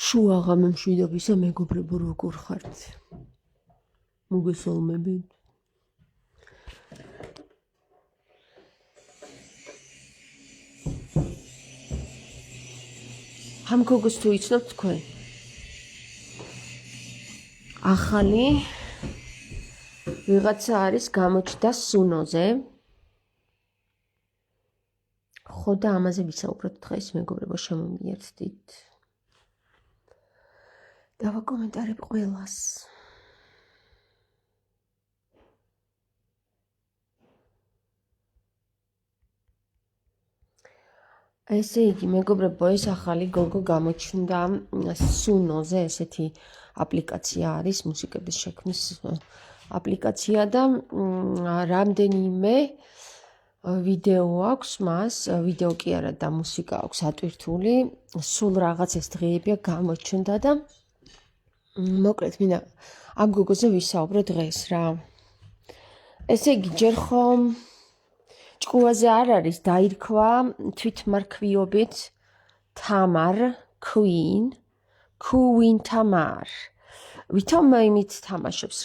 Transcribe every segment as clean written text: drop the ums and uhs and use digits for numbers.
შუაღა მემშვიდობისა მეგობრებო როგორ ხართ? მოგესალმებით. ამ გოგოს თუ იცნობთ თქვენ? ახალი ვიღაცა არის გამოჩნდა სუნოზე. ხო და ამაზე ვისაუბროთ დღეს მეგობრებო შემომიერთდით. დავაკომენტარებ ყველას. ესე იგი მეგობრებო ეს ახალი გოგო გამოჩნდა სუნოზე, ესეთი აპლიკაცია არის მუსიკების შექმნის აპლიკაცია და რამდენიმე ვიდეო აქვს მას, ვიდეო კი არა და მუსიკა აქვს ატვირთული, სულ რაღაც ეს დღეებია გამოჩნდა და მოკლედ მინდა ამ გოგოზე ვისაუბრო დღეს რა. ესე იგი ჯერ ხომ ჭკუაზე არ არის დაირქვა თვითმარქვიობით თამარ Queen თამარ. ვითომ იმით თამაშობს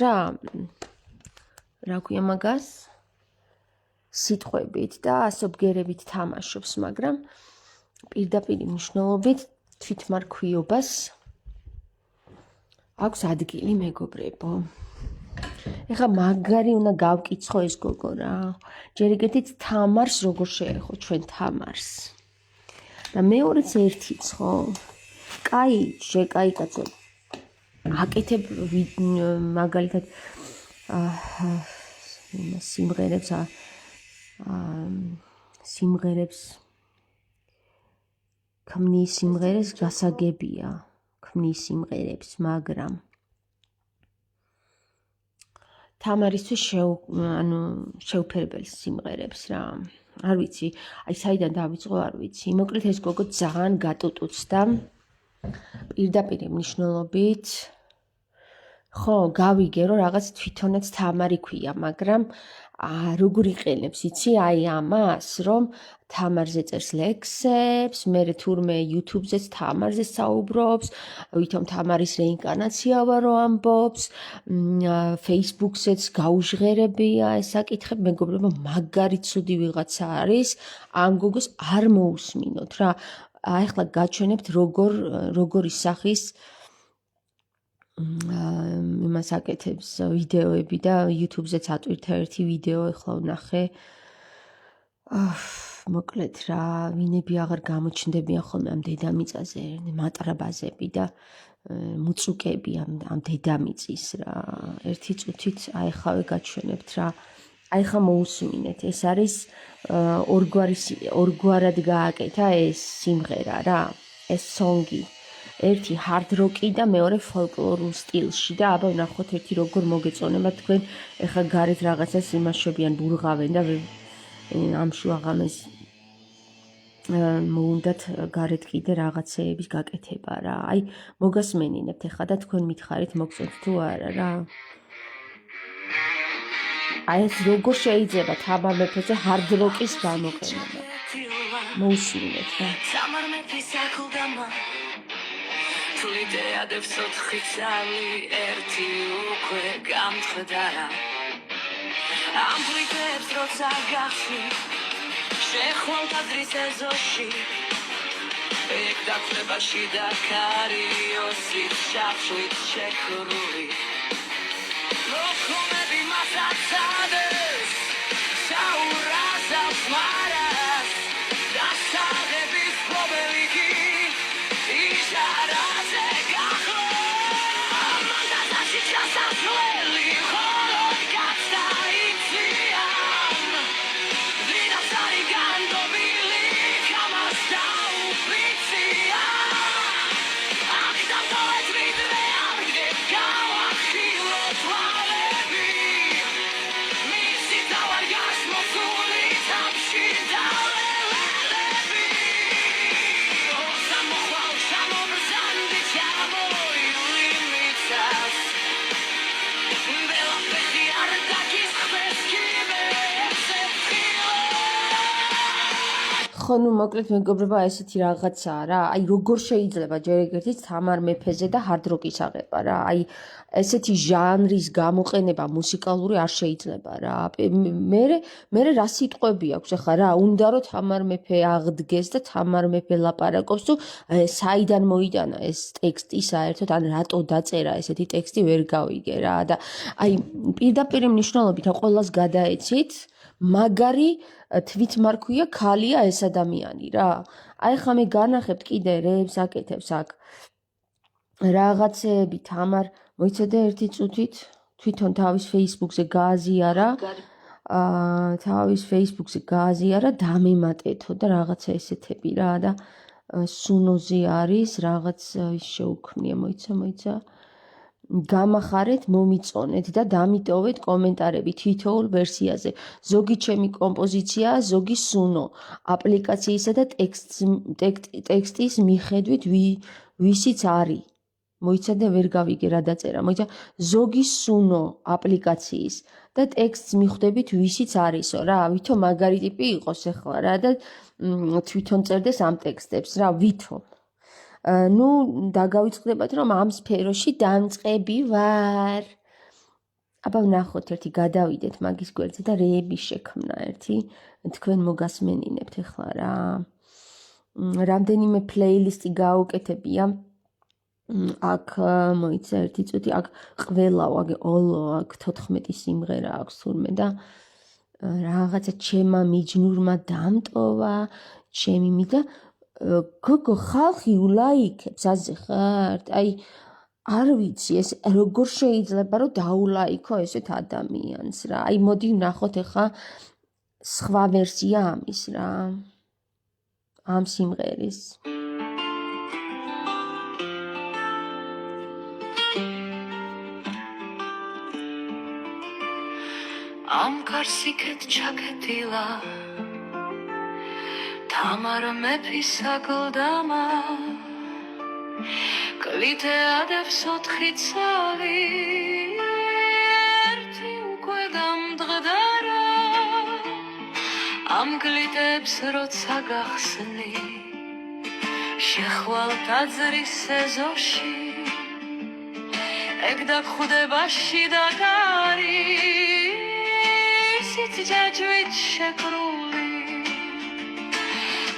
რა ქვია მაგას? სიტყვებით და ასობგერებით თამაშობს, მაგრამ პირდაპირ მნიშვნელობით თვითმარქვიობას აქვს ადგილი მეგობრებო. ეხლა მაგარი უნდა გავკიცხო ეს გოგო რა. ჯერ იგეთით თამარს როგორ შეეხო ჩვენ თამარს. და მეორეც ერთიც ხო? კაი კაცო. აკეთებ მაგალითად სიმღერებს ქმნის სიმღერებს გასაგებია. ქმნის სიმღერებს, მაგრამ თამარისთვის შეუფერებელი სიმღერებს რა. არ ვიცი, აი საიდან დავიწყო არ ვიცი. მოკლედ ეს გოგო ძალიან გატუტუცდა პირდაპირ მნიშვნელობით. ხო, გავიგე რომ რაღაც თვითონაც თამარი ქვია, მაგრამ როგორ იყენებს, იცი, აი ამას, რომ თამარზე წერს ლექსებს, მერე თურმე YouTube-ზეც თამარზე საუბრობს, ვითომ თამარის რეინკარნაცია ვარო ამბობს, Facebook-ზეც გაუჟღერებია ეს საკითხები, მეგობრებო, მაგარი ცუდი ვიღაცა არის, ამ გოგოს არ მოусმინოთ რა. ახლა გაჩვენებთ როგორ ისახის იმას აკეთებს ვიდეოები და YouTube-ზეც ატვირთა ერთი ვიდეო ახლა ვნახე. მოკლედ რა, ვინები აღარ გამოჩნდებიან ხოლმე ამ დედამიწაზე, მატრაბაზები და მუწუკები ამ დედამიწის რა. ერთი წუთით აიხავე გაჩვენებთ რა. აიხა მოусმინეთ, ეს არის ორგვარად გააკეთა ეს სიმღერა რა, ეს სონგი. ერთი hard rock-ი და მეორე ფოლკლორულ სტილში და აბა ვნახოთ ერთი როგორ მოგეწონება თქვენ ეხლა გარეთ რაღაცას იმაშობიან ბურღავენ და ამ შუაღამეს მოუნდათ გარეთ კიდე რაღაცეების გაკეთება რა. აი მოგასმენინებთ ეხლა და თქვენ მითხარით მოგწონთ თუ არა რა. აი ეს როგორ შეიძლება თამარ მეფეზე hard rock-ის გამოყენება. მოусმინეთ რა. Იდეადებს ოთხი წალი ერთი უკვე გამწვდარა. ამ ბრიგებს როცა გახსნი შეხვალ ტაძრის ეზოში ეგ დაწვებაში და ქარიოსით შაფშვით შეკრული ლოქომები მასაცადეს საურაზავს მარას დასაღების პრობელიკი იჟარაზე გახო ამანდაზაში ჩასასვლელი ხოლოდ გაცდა იციან ვინაცარი განდობილი გამას დაუფიცია აქ დამტოვეთ მიდრე ამგდებ გავახილო თვალები ნუ მოკლედ მეგობრებო, ესეთი რაღაცაა რა. აი როგორ შეიძლება ჯერ ეგერთიც თამარ მეფეზე და hard rock-ის აღება რა. აი ესეთი ჟანრის გამოყენება მუსიკალური არ შეიძლება რა. მე რა სიტყვები აქვს ახლა რა, უნდა რომ თამარ მეფე აღდგეს და თამარ მეფე ლაპარაკობს თუ საიდან მოიტანა ეს ტექსტი საერთოდ, ან რატო დაწერა ესეთი ტექსტი ვერ გავიგე რა. და აი პირდაპირ მნიშვნელობით რა ყველას გადაეცით, მაგარი თვითმარქვია ქალია ეს ადამიანი რა. აი ხა მე განახებთ კიდე რეებს აკეთებს აქ რაღაცეები თამარ მოიცადე ერთი წუთით თვითონ თავის Facebook-ზე გააზიარა თავის Facebook-ზე გააზიარა დამემატეთო და რაღაცა ესეთები რა და სუნოზე არის რაღაც შეუქმნია მოიცა გამახარეთ, მომიწონეთ და დამიტოვეთ კომენტარები თითოეულ ვერსიაზე. ზოგი ჩემი კომპოზიცია, ზოგი სუნო, აპლიკაციისა და ტექსტის მიხედვით ვისიც არის. მოიცადე ვერ გავიგე რა დაწერა. მოიცა ზოგი სუნო აპლიკაციის და ტექსტს მიხვდებით ვისიც არისო რა. ვითომ მაგარი ტიპი იყოს ახლა რა და თვითონ წერდეს ამ ტექსტებს რა, ვითომ. ნუ დაგავიწყდებათ რომ ამ სფეროში დამწყები ვარ. აბა ვნახოთ ერთი გადავიდეთ მაგის გვერდზე და რეების შექმნა ერთი თქვენ მოგასმენინებთ ახლა რა. რამდენიმე პლეილისტი გაუკეთებია. აქ მოიცა ერთი წუთი აქ ყველა ოლო აქ 14 სიმღერა აქვს თურმე და რაღაცა ჩემმა მიჯნურმა დამტოვა ჩემი მიდა გოგო ხალხი ულაიქებს აზე ხარ? აი არ ვიცი ეს როგორ შეიძლება რომ დაულაიქო ესეთ ადამიანს რა. აი მოდი ვნახოთ ახლა სხვა ვერსია ამის რა. ამ სიმღერის. ამ კარსიკეთ ჩაკეტილა თამარ მეფის აგლდამა კლითე ადევს 4 ცალი ერთი უკვე გამდღდარა ამ კლითებს როცა გახსნი შეხვალ დაძრის ეზოში ეგ დაგხვდება შიდა კარი ჯაჯვით შეკრული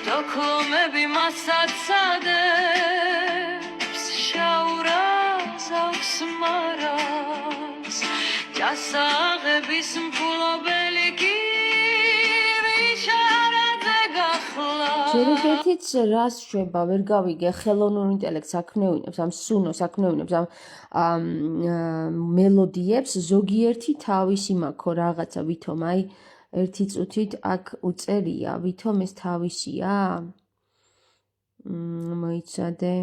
დოქლომები მასაცადებს შაურას აქვს მარას ჯასაღების მფულობელი გივიჩარაძე გახლა შეგეთით რას შვება ვერ გავიგე ხელოვნურ ინტელექტს აქმნევინებს ამ სუნოს აქმნევინებს ამ მელოდიებს ზოგიერთი თავისი მაქვს რაღაცა ვითომ აი ერთი წუთით აქ უწერია ვითომ ეს თავისია მოიცადე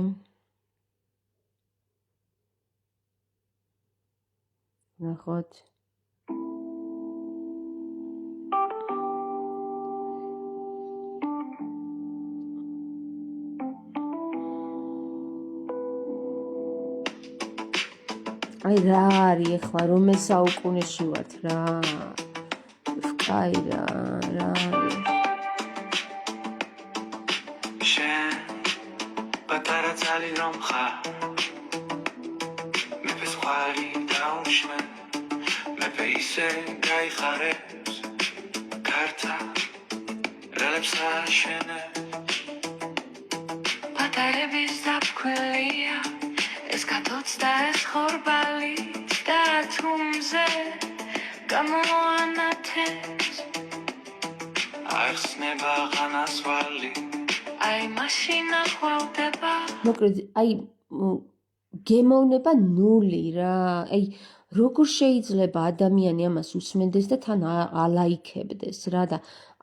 ნახოთ აი რა არის ახლა რომელ საუკუნეში ვართ რა აი რა შენ პატარა ძალი რომ ხარ მეფეს ხვარი დაუშმენ მეფე ისე გაიხარებს ქართა რელებს აშენე პატარების დაფქველია ეს კატოცდა ეს ხორბალი და თუმზე გამოანათებს ახსნება ღანასვალი აი მაშინა ხვალდება მოკლედ აი გემოვნება ნული რა აი როგორ შეიძლება ადამიანი ამას უსმენდეს და თან ალაიქებდეს რა და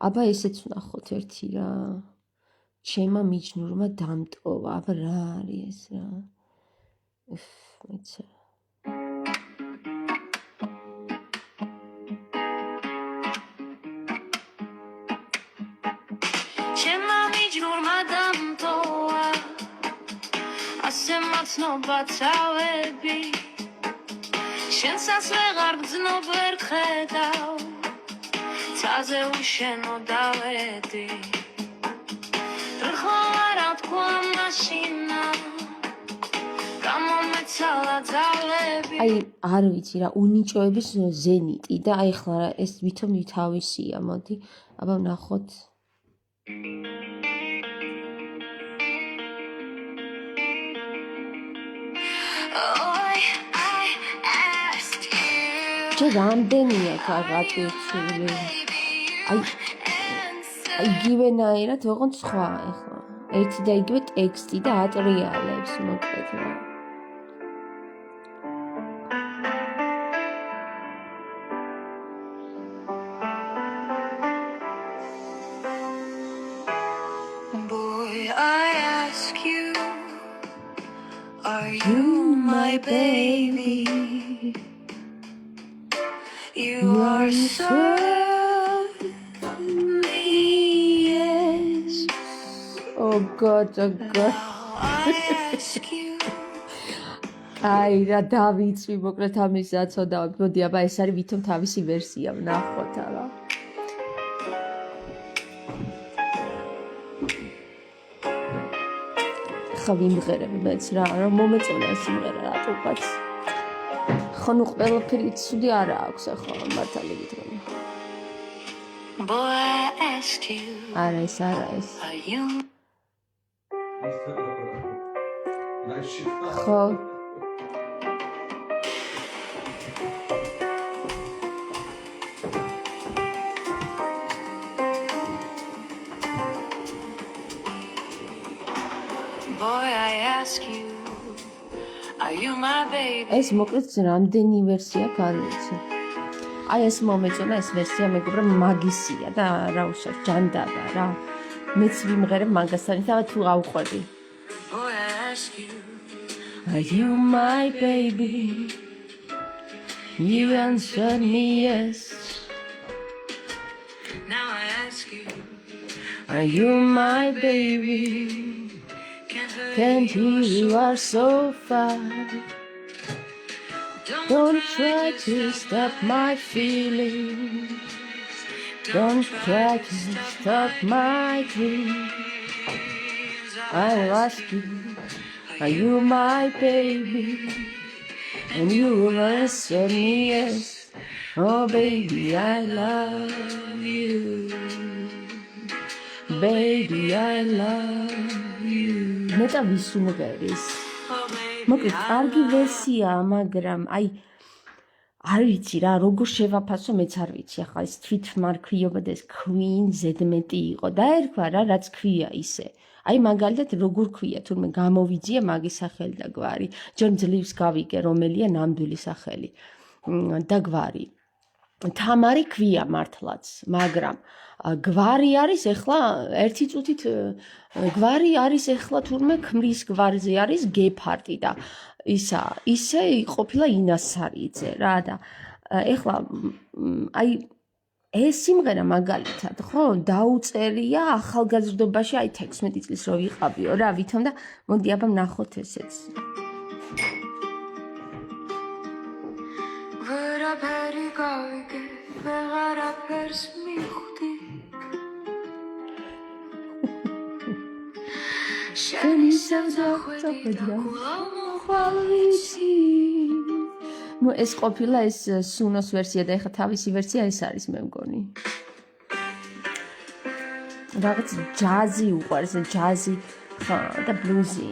აბა ესეც ვნახოთ ერთი რა ჩემმა მიჯნურმა დამტოვა აბა რა არის ეს რა მეცა ჩემმა მიჯნურმა დამტოვა ასე მაცნობა წავები შენსაც ვეღარ გძნობ ვერ ხედავ ცაზე უშენო დავედი აი არ ვიცი რა უნიჭოების ზენიტი და აი ხლა ეს ვითომ თავისია მოდი აბა ვნახოთ ჯერ რამდენია გაწვირცული აი იგივენაირად ოღონდ სხვა ეხლა ერთი და იგივე ტექსტი და ატრიალებს მოკლედ რა Are you my baby? You are so yes. Oh God, oh God. აი რა დავიწვი მოკლედ ამის აცოდავთ. მოდი აბა ეს არის ვითომ თავისი ვერსია ვნახოთ აბა. ხა ვიმღერებ მეც რა რომ მომეწონა ეს სიმღერა რატოღაც. ხო ნუ ყველაფერი ცუდი არა აქვს ახლა მართალი გითხრა. Boy, I ask you. არა ეს Are you ხო Boy, I ask you. Are you my baby? ეს მოკლედ რამდენი ვერსია გარვიცი. აი ეს მომეწონა ეს ვერსია მეგობრა მაგისია და რა უშავს ჯანდაბა რა. მეც ვიმღერებ მაგასთან და თუ ავყვები. Boy, I ask you. Are you my baby? You answered me yes. Now I ask you. Are you my baby? Can't hear you are so far. Don't try to stop my feelings. Don't try to stop my dreams. I'll ask you, are you my baby? And you will answer me yes. Oh baby, I love you. Baby, I love you. მეტა ვისუმღერის. მოკლედ კარგი ვერსიაა, მაგრამ აი არ ვიცი რა, როგორ შევაფასო მეც არ ვიცი. ახლა ეს თვითმარქვიობა და ეს Queen ზედმეტი იყო. დაერქვა რა, რაც ქვია ისე. აი მაგალითად როგორ ქვია, თურმე გამოვიძია მაგის სახელი და გვარი. ჯერ ძლივს გავიგე, რომელია ნამდვილი სახელი და გვარი. თამარი ქვია მართლაც, მაგრამ გვარი არის ახლა ერთი წუთით გვარი არის ახლა თურმე ქმრის გვარზე არის გეფარდი და ისე ყოფილა ინასარიძე რა და ახლა აი ეს სიმღერა მაგალითად ხო დაუწერია ახალგაზრდობაში აი 16 წლის რო ვიყავიო რა ვითომ და მოდი აბა ვნახოთ ესეც ვერაფერი გავიგე ვეღარაფერს მივხვდი შენი სამზახვედი და კულავ მოხვალ ვიცი ну ეს ყოფილა ეს სუნოს ვერსია და ეხლა თავისი ვერსია ეს არის მე მგონი რაღაც ჯაზი უყვარს ჯაზი ხა და ბლუზი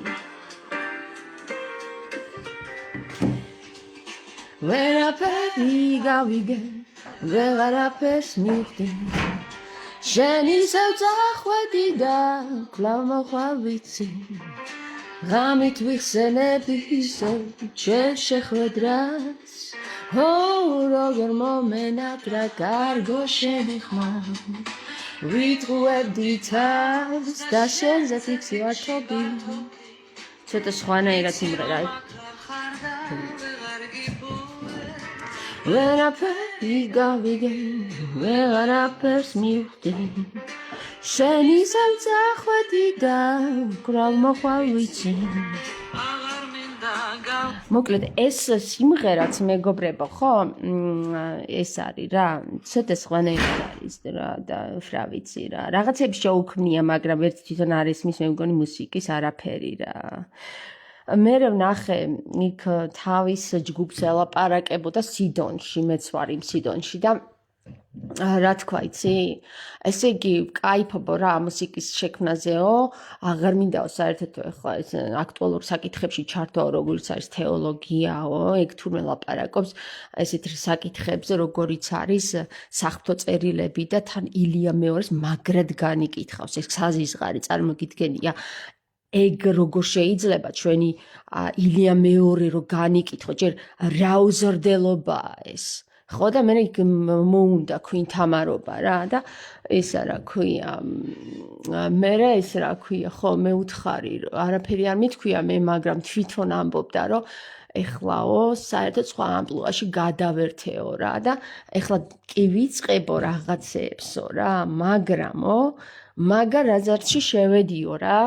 ვერაფერი გავიგე ვეღარაფერს მივხვდი შენი სამზახვედი და კვლავ მოხვალ ვიცი ღამით ვიხსენები ისე ჩემ შეხვედრას როგორ მომენატრა კარგო შენი ხმა ვიტყუებდი თავს და შენზე ფიქსი ვარჩობი ცოტა სხვანაირად სიმღერა ვერაფერი გავიგე ვეღარაფერს მივხვდი შენი სამწახვედი და კვლავ მოხვალ ვიცი აღარ მინდა go. მოკლედ ეს სიმღერაც მეგობრებო ხო ეს არის რა ცოტა სხვანაირი არის რა და რა ვიცი რა რაღაცებს შეუქმნია მაგრამ ერთ თვითონ არ ისმის მე მგონი მუსიკის არაფერი რა მე ვნახე იქ თავის ჯგუფს ელაპარაკებოდა სიდონში მეც ვარ იმ სიდონში და რა თქვა იცი ესე იგი кайფობო რა მუსიკის შექმნაზეო აღარ მინდაო საერთოდ ახლა ეს აქტუალურ საკითხებში ჩართო როგორც არის თეოლოგიაო ეგ თურმე ლაპარაკობს ესეთ საკითხებზე როგორიც არის საღვთო წერილები და თან ილია მეორის მაგრად განიკითხავს ეს საზიზღარი წარმოგიდგენია ეგ როგორ შეიძლება ჩვენი ილია მეორე რო განიკითხო ჯერ რა უზრდელობაა ეს ხო და მე მოუნდა ქვინთამარობა რა და ისა რა ქვია მე ეს რა ქვია ხო მე უთხარი არაფერი არ მithქვია მე მაგრამ თვითონ ამბობდა რომ ეხლაო საერთოდ სხვა ამპლუაში გადავერთეო რა და ეხლა კი ვიწყებო რაღაცეებსო რა მაგრამო მაგარ აზარში შევედიო რა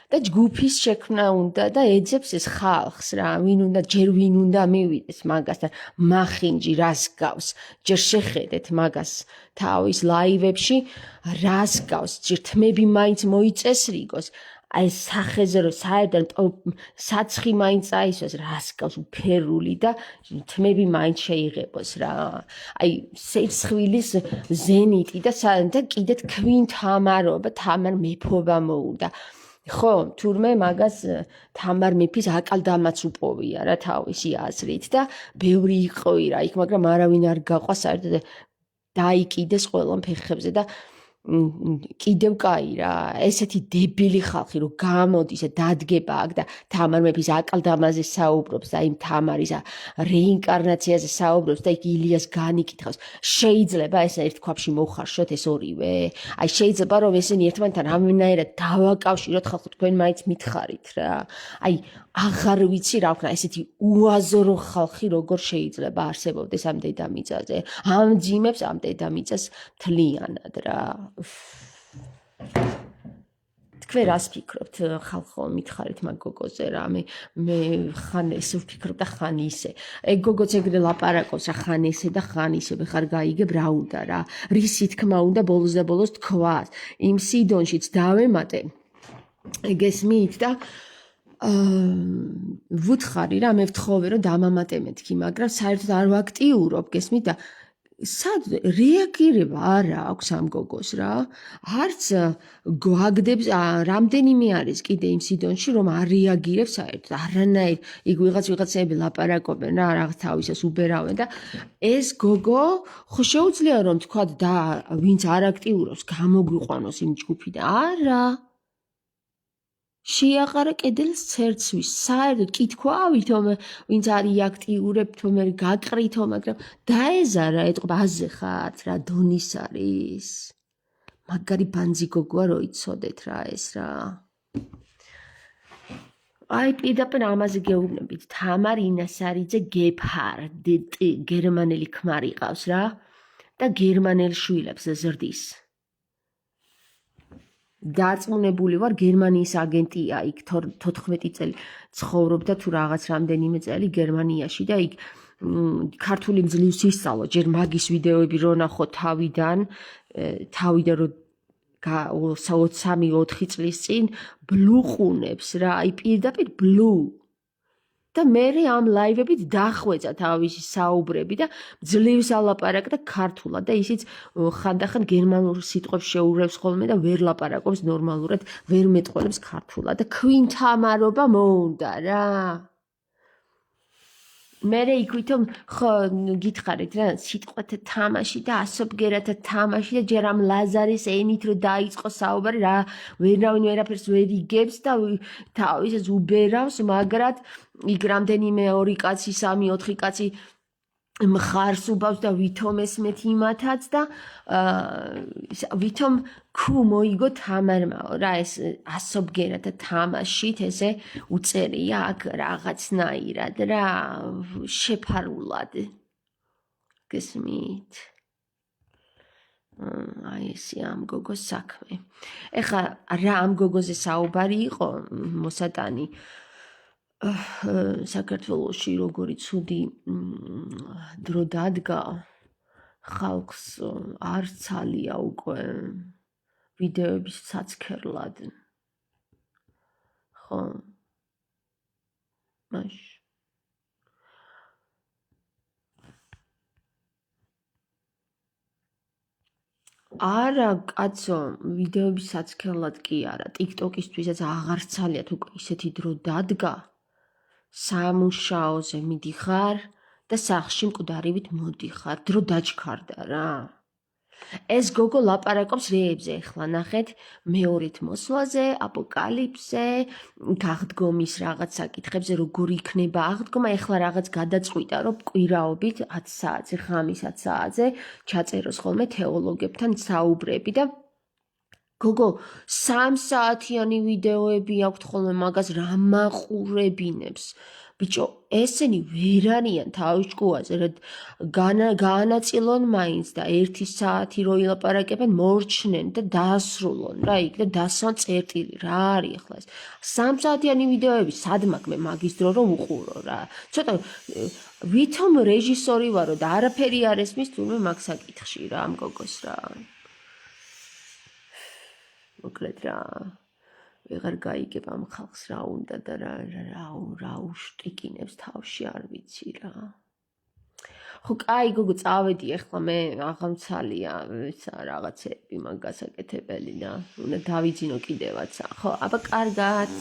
და ჯგუფის შექმნა უნდა და ეძებს ეს ხალხს რა ჯერ ვინ უნდა მივიდეს მაგასთან მახინჯი რას გავს ჯერ შეხედეთ მაგას თავის ლაივებში რას გავს ჯერ თმები მაინც მოიწესრიგოს აი სახეზე რომ საერთოდ საცხი მაინც აისოს რას გავს უფერული და თმები მაინც შეიღებოს რა აი სეცხვილის ზენიტი და კიდეთ ქვინთამარობა თამარ მეფობა მოუდა ხო თურმე მაგას თამარ მეფის აკალდამაც უპოვია რა თავისი აზრით და ბევრი იყო რა იქ მაგრამ არავინ არ გაყვა საერთოდ დაიკიდეს ყველა ფეხებზე და კიდევ კაი რა ესეთი დებილი ხალხი რომ გამოდის და დადგება აქ და თამარ მეფის აკალდამაზე საუბრობს და იმ თამარის რეინკარნაციაზე საუბრობს და იქ ილიას განიკითხავს შეიძლება ეს ერთ ქვაბში მოხარშოთ ეს ორივე აი შეიძლება რომ ესენი ერთმანეთთან ამენაერად დავაკავშიროთ ხალხო თქვენ მაინც მითხარით რა აი აღარ ვიცი რა ვქნა ესეთი უაზრო ხალხი როგორ შეიძლება არსებობდეს ამ დედამიწაზე ამ ძიმებს ამ დედამიწას თლიანად რა თქვენ რას ფიქრობთ ხალხო მითხარით მაგ გოგოზე რა მე ხან ეს ვფიქრობ და ხან ისე ეგ გოგოც ეგრე ლაპარაკობს რა ხან ესე და ხან ისე ხარ გაიგებ რა უნდა რა რისი თქმა უნდა ბოლოს და ბოლოს თქვას იმ სიდონშიც დავემატე გესმით და ვუთხარი რა მე ვთხოვე რომ დამამატე მეთქი მაგრამ საერთოდ არ ვაქტიურობ გესმით და სად რეაგირება არა აქვს ამ გოგოს რა არც გვაგდებს რამდენიმე არის კიდე იმ სიდონში რომ არ რეაგირებს საერთოდ არანაირ იქ ვიღაცები ლაპარაკობენ რა რაღაც თავისას უბერავენ და ეს გოგო ხო შეუძლია რომ თქვა და ვინც არ აქტიურობს გამოგვიყვანოს იმ ჯგუფიდან არა შეაყარა კედელს ცერცვის საერთოდ კითხვა ვითომ ვინც არის აქტიურებ თომ გაკრითო მაგრამ დაეზარა ეთყობა აზე ხართ რა დონის არის მაგარი ბანძი გოგოა რო იცოდეთ რა ეს რა აი პირდაპირ ამაზე გეუბნებით თამარ ინასარიძე გეფჰარდი გერმანელი ქმარი ყავს რა და გერმანელ შვილებს ზრდის დაწმუნებული ვარ გერმანიის აგენტია იქ 14 წელი ცხოვრობდა თუ რაღაც რამდენიმე წელი გერმანიაში და იქ ქართული მძლივს ისწავლა ჯერ მაგის ვიდეოები რო ნახო თავიდან რომ 3-4 წლის წინ ბლუყუნებს რა აი პირდაპირ ბლუ და მე ამ ლაივებით დახვეწა თავისი საუბრები და ძლივს ალაპარაკდა ქართულად და ისიც ხანდახან გერმანულ სიტყვებს შეურევს ხოლმე და ვერ ლაპარაკობს ნორმალურად ვერ მეტყოლებს ქართულად და ქვინთამარობა მოუნდა რა მე იქ ვითომ ხო გითხარით რა სიტყვათა თამაში და ასობგერათა თამაში და ჯერ ამ ლაზარის ენით რო დაიწყო საუბარი რა ვერავინ ვერაფერს ვერ იგებს და თავისას უბერავს მაგრად იქ რამდენიმე 2 კაცი 3-4 კაცი მხარს უბავს და ვითომ ესმეთ იმათაც და ვითომ ქუ მოიგო თამარმაო რა ეს ასობგერათა თამაშით ესე უწერია აქ რაღაცნაირად რა შეფარულად გესმით აი ესე ამ გოგოს საქმე ეხა რა ამ გოგოზე საუბარი იყო მოსატანი საქართველოში როგორი ცუდი დრო დადგა ხალხს არც ალია უკვე ვიდეოების საცქერლად ხო მაშ არა კაცო ვიდეოების საცქერლად კი არა TikTok-ისთვისაც აღარც ალიათ უკვე ისეთი დრო დადგა სამუშაოზე მიდიხარ და სახლში მკვდარივით მოდიხარ დრო დაჩქარდა რა ეს გოგო ლაპარაკობს რეებზე ახლა ნახეთ მეორეთ მოსვლაზე აპოკალიფსზე გაღდგომის რაღაც საკითხებზე როგორ იქნება აღდგომა ახლა რაღაც გადაწყვიტა რომ კვირაობით 10 საათზე ღამის 10 საათზე ჩაწეროს ხოლმე თეოლოგებთან საუბრები და გოგო 3 საათიანი ვიდეოები აქვთ ხოლმე მაგას რა მაყურებინებს ბიჭო ესენი ვერ არიან თავის ჭკუაზე რა გაანაწილონ მაინც და 1 საათი რო ილაპარაკებენ მორჩნენ და დაასრულონ რა იქ და დასვან წერტილი რა არის ახლა ეს 3 საათიანი ვიდეოები სად მაქვს მე მაგის დრო რომ უყურო რა ცოტა ვითომ რეჟისორი ვარო და არაფერი არ ესმის თურმე მაგ საკითხში რა ამ გოგოს რა მოკლედ რა ვეღარ გაიგებ ამ ხალხს რა უნდა და რა უშტიკინებს თავში არ ვიცი რა ხო კაი გოგო წავედი ახლა მე აღამცალია რაღაცები მაგ გასაკეთებელი და უნდა დავიძინო კიდევაც ხო აბა კარგად